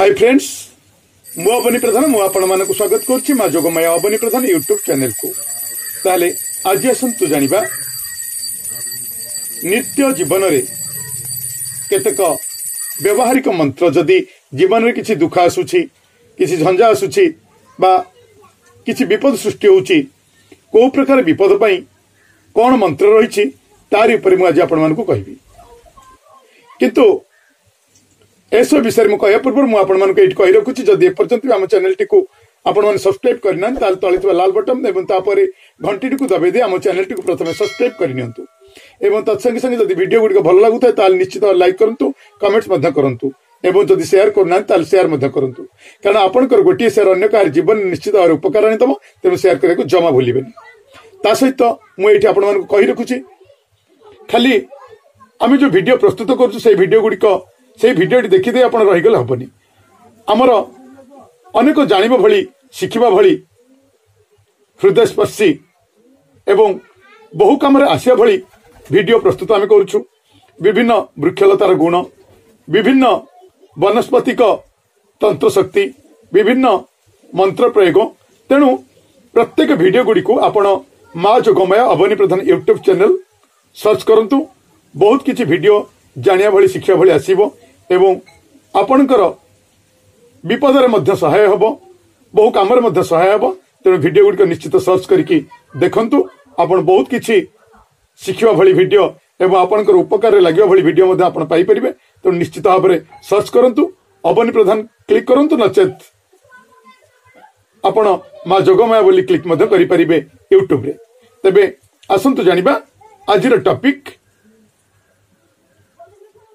Hi friends, मु अवनी प्रधान मु आपण मानक स्वागत करछि मा जोगमाया अवनी प्रधान यूट्यूब चैनल को। ताले आज आसंतु जानिबा नित्य जीवन रे केतक व्यवहारिक मंत्र जदि जीवन रे किछि दुख आसुछि, किछि झंझा आसुछि बा किछि विपद सृष्टि होउछि, को प्रकार विपद पई कोन मंत्र रहिछि तारि ऊपर मु आज आपण मानक कहबी। किंतु ऐसा विषय में कहया पूर्व मुझे कही रखुच्छी जदि एपर्यंत आम चैनल टी आपण सब्सक्राइब करना तले लाल बटन एवं घंटी टी दबाई दे आम चैनल टी प्रथम सब्सक्राइब करनी तत्संगे संगे जब वीडियो गुड़िक भल लगुता है निश्चित लाइक करूँ, कमेंट्स करूँ एवं जब सेयार करना सेयार करूँ, कारण आपंकर गोटे सेयार अन्य कहार जीवन निश्चित भाव उपकार आनीदम। तेणु सेयार करने जमा भूलें। ता सहित मुझे आपण कही रखुच्छी खाली आम जो वीडियो प्रस्तुत कर से भिडियो देखिदे आपण रहीगले हबनी। आमर अनेक जानिबा भली शिखिबा भली हृदयस्पर्शी एवं बहु काम आसिया भली वीडियो प्रस्तुत आम करूछु। विभिन्न वृक्षलतार गुण, विभिन्न वनस्पतिक तंत्र शक्ति, विभिन्न मंत्र प्रयोग। तेणु प्रत्येक वीडियो गुड़ी को आपण माँ जोगमाया अवनी प्रधान यूट्यूब चैनल सर्च करंतु। बहुत किछि वीडियो जानिया भली शिक्षा भली आसीबो एवं आपणकर विपदरे मध्य सहाय हबो, बहु कामरे मध्य सहाय हबो। तेणु वीडियो गुड़िक निश्चित सर्च करके देखंतु। आपण बहुत किछि शिखिबा भली वीडियो एवं आपणकर उपकार लागिबा भली वीडियो मध्य आपण पाई परिबे। तेणु निश्चित भाव में सर्च करंतु, अवनी प्रधान क्लिक करंतु, नचेत आपण माँ जोगमाया बोली क्लिक मध्य करि परिबे यूट्यूब रे। तबे आसंतु जानिबा आजिर टॉपिक।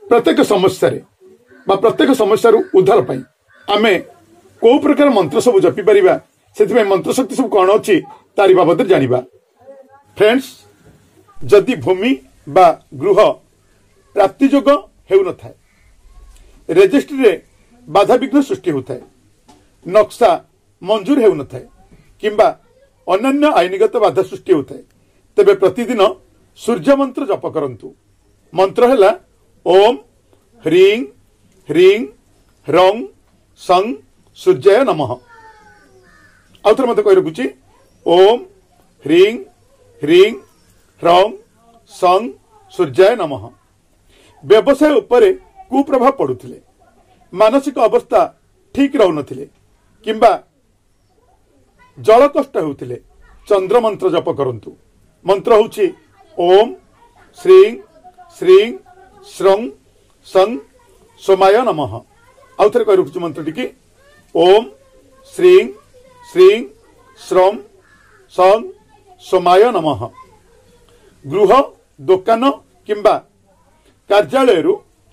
प्रत्येक समस्या रे बा प्रत्येक समस्या उद्धार पाई आमे को प्रकार मंत्र सब जपी परिबा, सेति मंत्र शक्ति सब कौन अच्छी तारी बाबद जानिबा। फ्रेंड्स, जदि भूमि बा गृह प्राप्ति जोग हेउ न थाए, रजिस्ट्री रे बाधा विघ्न सृष्टि होता है, नक्शा मंजूर हेउ न थाए किंबा अन्य आईनगत बाधा सृष्टि होता है, तेबे प्रतिदिन सूर्य मंत्र जप करंतु। मंत्र हैला ओम ह्रीं ह्रीं ह्रौं सं सूर्याय नमः। आउथर मते कहि रखुची ओम ह्रीं ह्रीं ह्रौं सं सूर्याय नमः। व्यवसाय उपरे कुप्रभाव पड़ुथिले, मानसिक अवस्था ठीक रहु नथिले किंबा जल कष्ट होउथिले, चंद्र मंत्र जप करंतु। मंत्र होउची ओम श्रीं श्रीं श्रं सं सोमाय नमः। आउ थे कही रखुच्छी मंत्र टी ओम श्रीं श्रीं श्रं सं सोमाय नमः। गृह दुकान किंबा कार्यालय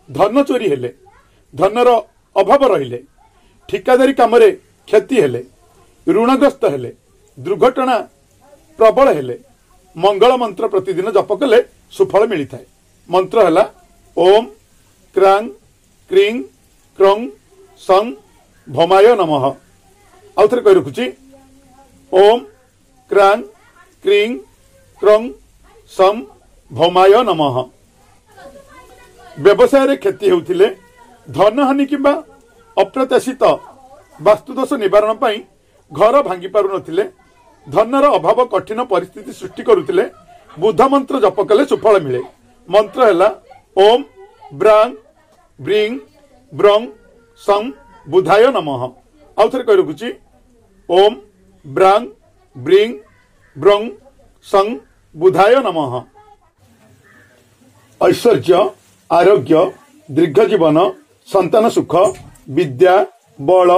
धन चोरी हेले, धनर अभाव रहिले, ठिकादारी काम क्षति हेले, ऋणग्रस्त हेले, दुर्घटना प्रबल हेले, मंगल मंत्र प्रतिदिन जप कले सुफल मिलता है। मंत्र है ओम क्रां क्रीं क्रं सं भौमाय नमः। आउ थे कही रखुची ओम क्रां क्रीं क्रं सं भौमाय नमः। व्यवसाय रे क्षति होउथिले, धन हानि किंबा अप्रत्याशित वास्तुदोष निवारण पाई घर भांगी पारु नथिले, धनर अभाव कठिन परिस्थिति सृष्टि करुथिले, बुध मंत्र जप कले सुफल मिले। मंत्र हैला ओम ब्रां ब्रीं ब्रं सं बुधाय नमः। आउ थे कही रखुची ओम ब्रां ब्रीं ब्रं सं बुधाय नमः। ऐश्वर्य, आरोग्य, दीर्घ जीवन, संतान सुख, विद्या, बल,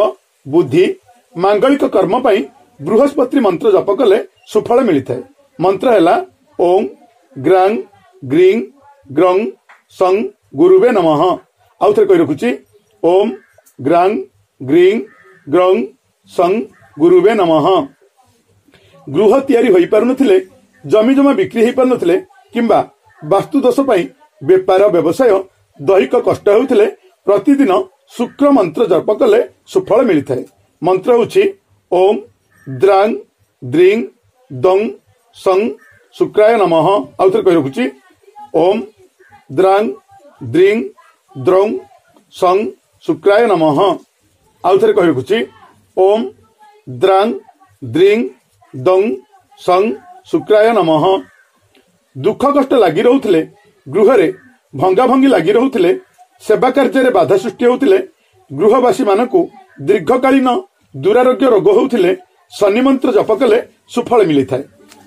बुद्धि, मांगलिक कर्म पाई बृहस्पति मंत्र जप कले सुफल मिलता है। मंत्र हैला ओम ग्रां ग्रीं ग्रं सं गुरुवे नमः। आउ थे कही रखुची ओम ग्रां ग्रीं ग्रं सं गुरुवे नमः। गृह तैयारी होई पारु नथिले, जमी जमा बिक्री होई पारु नथिले किंबा वास्तुदोष पाई व्यापार व्यवसाय दैहिक कष्ट होउथिले, प्रतिदिन शुक्र मंत्र जप कले सुफल मिलता है। मंत्र होची ओम द्रां द्रीं दं सं शुक्राय नमः। आउ थे कही रखुची ओम द्रां द्रीं द्रौं सं शुक्राय नमः। आउ थे कही ओम द्रांग द्रिंग दंग संग शुक्राय नमः। दुख कष्ट लगी रोते गृह भंगा भंगी लगी रोते सेवा कार्य बाधा सृष्टि होते गृहवासी मानक दीर्घकालीन दुरारोग्य रोग होते शनि मंत्र जप कले सुफल मिली थाए।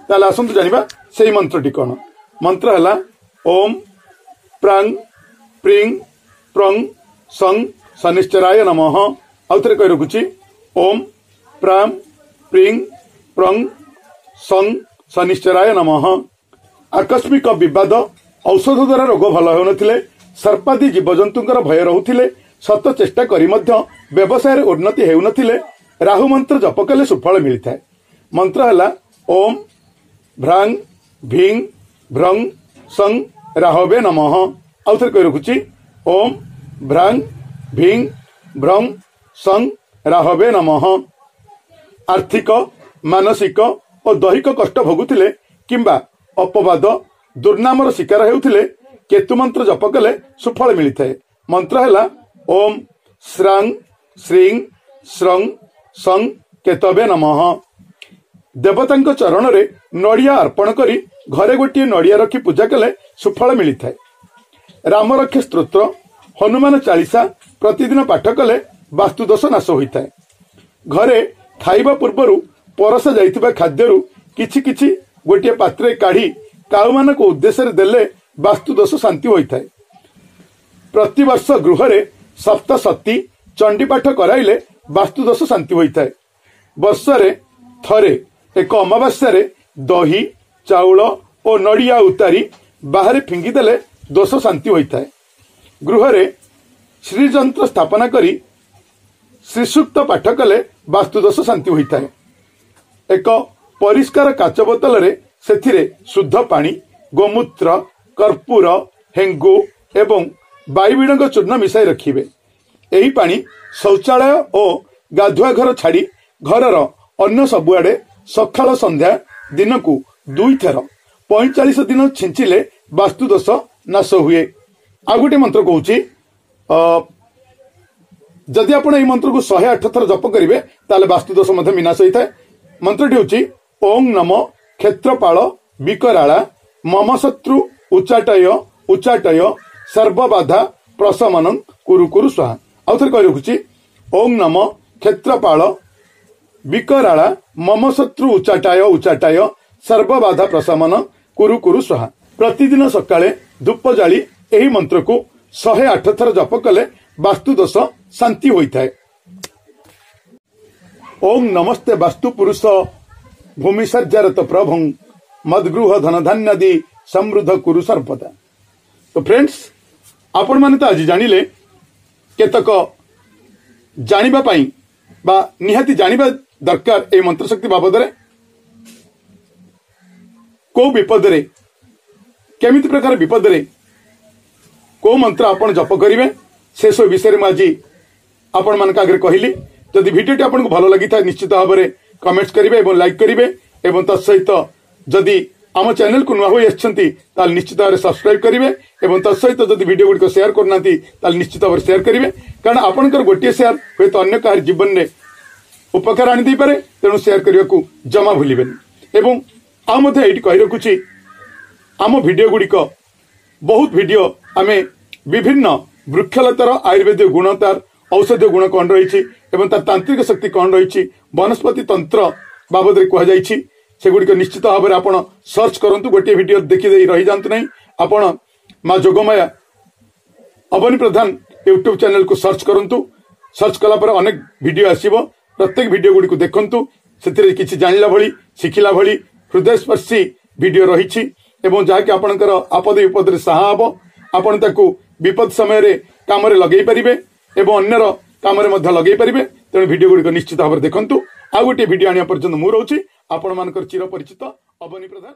ताले आसंतु जानिबा सेही मंत्रटी कोन। मंत्र हला ओम प्रांग प्रिंग प्रंग संग शनिश्चराय नमः। आउ थे कही रखुची ओम प्रांग प्रिंग प्रंग संग शनिश्चराय नमः। आकस्मिक विवाद औषध द्वारा रोग भल होनथिले सर्पादी जीवजंतुंकर भय रहुथिले सत चेष्टा करी मध्य व्यवसाय उन्नति हेउनथिले राहु मंत्र जप कले सुफल मिलता है। मंत्र हला ओम भ्रांग भींग भ्रंग संग राहवे नमः। आउ थे कही रखुची ओम भ्रांग भींग भ्रंग संग राहवे नमः। आर्थिक मानसिक और दैहिक कष्ट भोगुथिले किंबा अपवाद दुर्नामर शिकार हेउथिले केतु मंत्र जप कले सुफल मिलता है। मंत्र हला ओम श्रांग श्रींग श्रंग संग केतवे नमः। देवतांक चरण रे नड़िया अर्पण करी घरे गोटे नड़िया रखी पूजा कले सुफल मिलता है। रामरक्षा स्तोत्र हनुमान चालीसा प्रतिदिन पाठ कले वास्तुदोष नाश होता है। घरे खाइबा पूर्व परसा जाइतिबा खाद्यरु किछि किछि गोटे पात्रे काढ़ी काउ मानक उद्देश्य देले वास्तुदोष शांति होता है। प्रतिवर्ष गृह रे सप्तशती चंडीपाठ कराइले वास्तुदोष शांति होता है। वर्षरे थरे एक अमावास्या रे दही चाउल और नड़िया उतारी बाहर फिंगिदेले दोष शांति होता है। गृह रे श्रीजंत्र स्थापना करी श्रीसूक्त पाठ कले वास्तुदोष शांति होता है। एक परिष्कार काच बोतल रे सेथिरे शुद्ध पानी गोमूत्र कर्पूर हेंगु एवं बाईबिड़ंग चूर्ण मिसाई रखिबे। एही पानी शौचालय और गाधुआ घर छाड़ी घरर अन्य सबुआडे सकाळ संध्या दिन को 2 थर 45 दिन छिंचिले वास्तुदोष नाश हुए। आ गोटे मंत्र कहूची जदि आपण एही मंत्र को 108 थर जप करिवे ताले वास्तुदोष मध्ये विनाश होइता है। मंत्रटी होची ओम नमो क्षेत्रपाल विकराला मम शत्रु उच्चाटय उच्चाटय सर्वबाधा प्रशमनं कुरु कुरु स्वाहा। आउ थे कहि रखुची ओम नमो क्षेत्रपाल विकराला मम शत्रु उच्चाटाय उच्चाटाय सर्वबाधा प्रशमन कुरु कुरु स्वाहा। प्रतिदिन सकाळे धूप जाली एही मंत्र को 108 थर जप कले वास्तुदोष शांति होता है। ओम नमस्ते वास्तु पुरुष भूमि सज्जारत प्रभुं मदगृह धन धान्यादि समृद्ध कुरु सर्वदा। तो फ्रेंड्स आपण माने तो आज जानिले केतक जानिबा पाई बा निहाती जानिबा दरकार ए मंत्र शक्ति बाबद रे को विपद रे केमिति प्रकार विपद रे को मंत्र आपण जप करिवे से सब विषय रे आज आपण मान आगे कहली। जदि भिडियोटी आपको भल लगी था निश्चित भाव में कमेंट्स करेंगे और लाइक करेंगे और तत्सहित जदि आम चैनल को नुआ होती निश्चित भाव में सब्सक्राइब करेंगे और तत्सहित जदि वीडियो गुड़िक शेयर करना निश्चित भाव में शेयर करेंगे कारण आपंकर गोटे शेयर हूँ तो अन्य कहार जीवन में उपकार आनी पारे तेणु शेयर करने को जमा भूलें। और आगे कही रखुची आम वीडियो गुड़िक बहुत वीडियो आम विभिन्न वृक्षलतार आयुर्वेदिक गुण तार औषधीय गुण कौन रही तार तांत्रिक शक्ति कौन रही वनस्पति तंत्र बाबद कहुई सेगुड़िक निश्चित भाव में आप सर्च करूँ गोटे वीडियो देखी रही जातु ना आपण माँ जोगमाया अवनी प्रधान यूट्यूब चैनल को सर्च करूँ। सर्च कलापर अनेक वीडियो आसव प्रत्येक वीडियो गुड़ी को देखु से किसी जानिला भली शिखिला भली हृदयस्पर्शी वीडियो रही जहाँकि आपणकर आपद विपद साहा हम आपण ताकू विपद समय काम लगे पारे और अन्यर काम लगे पारे तेणु वीडियो गुड़िक निश्चित भाव में देखु। आ गोटे वीडियो आने पर्यंत मुझे रोचे आपण मानकर चिर परिचित अवनी प्रधान।